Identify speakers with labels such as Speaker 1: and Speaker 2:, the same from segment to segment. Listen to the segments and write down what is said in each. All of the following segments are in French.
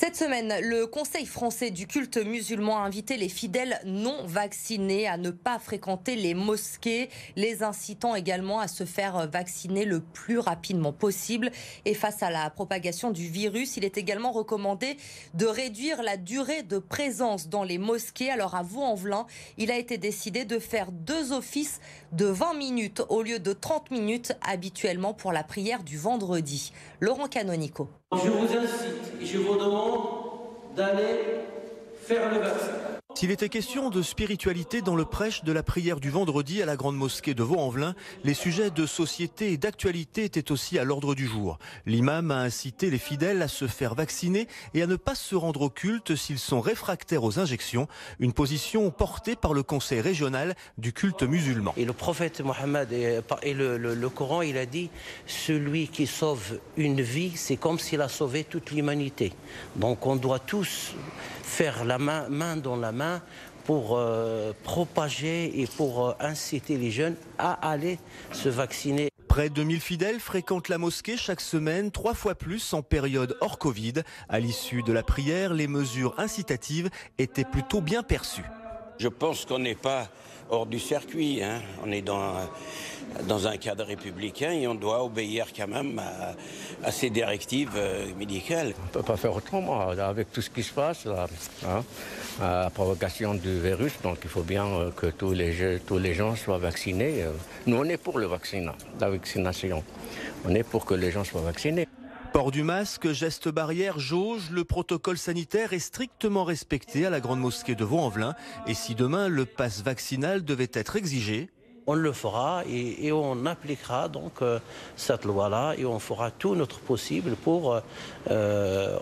Speaker 1: Cette semaine, le Conseil français du culte musulman a invité les fidèles non vaccinés à ne pas fréquenter les mosquées, les incitant également à se faire vacciner le plus rapidement possible. Et face à la propagation du virus, il est également recommandé de réduire la durée de présence dans les mosquées. Alors à Vaux-en-Velin, il a été décidé de faire 2 offices de 20 minutes au lieu de 30 minutes habituellement pour la prière du vendredi. Laurent Canonico.
Speaker 2: Je vous incite et je vous demande d'aller faire le vaccin.
Speaker 3: S'il était question de spiritualité dans le prêche de la prière du vendredi à la grande mosquée de Vaux-en-Velin, les sujets de société et d'actualité étaient aussi à l'ordre du jour. L'imam a incité les fidèles à se faire vacciner et à ne pas se rendre au culte s'ils sont réfractaires aux injections, une position portée par le conseil régional du culte musulman.
Speaker 4: Et le prophète Mohammed et le Coran, il a dit « Celui qui sauve une vie, c'est comme s'il a sauvé toute l'humanité ». Donc on doit tous faire la main dans la main pour propager et pour inciter les jeunes à aller se vacciner.
Speaker 3: Près de 1000 fidèles fréquentent la mosquée chaque semaine, 3 fois plus en période hors Covid. À l'issue de la prière, les mesures incitatives étaient plutôt bien perçues.
Speaker 5: Je pense qu'on n'est pas hors du circuit, hein. On est dans un cadre républicain et on doit obéir quand même à ces directives médicales.
Speaker 6: On ne peut pas faire autrement avec tout ce qui se passe là, hein, la propagation du virus. Donc il faut bien que tous les gens soient vaccinés. Nous on est pour le vaccin, la vaccination. On est pour que les gens soient vaccinés.
Speaker 3: Port du masque, geste barrière, jauge, le protocole sanitaire est strictement respecté à la grande mosquée de Vaux-en-Velin. Et si demain le pass vaccinal devait être exigé,
Speaker 4: on le fera et on appliquera donc cette loi-là et on fera tout notre possible pour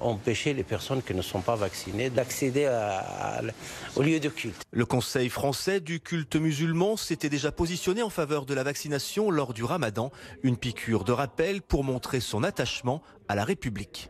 Speaker 4: empêcher les personnes qui ne sont pas vaccinées d'accéder au lieu de culte.
Speaker 3: Le Conseil français du culte musulman s'était déjà positionné en faveur de la vaccination lors du Ramadan, une piqûre de rappel pour montrer son attachement à la République.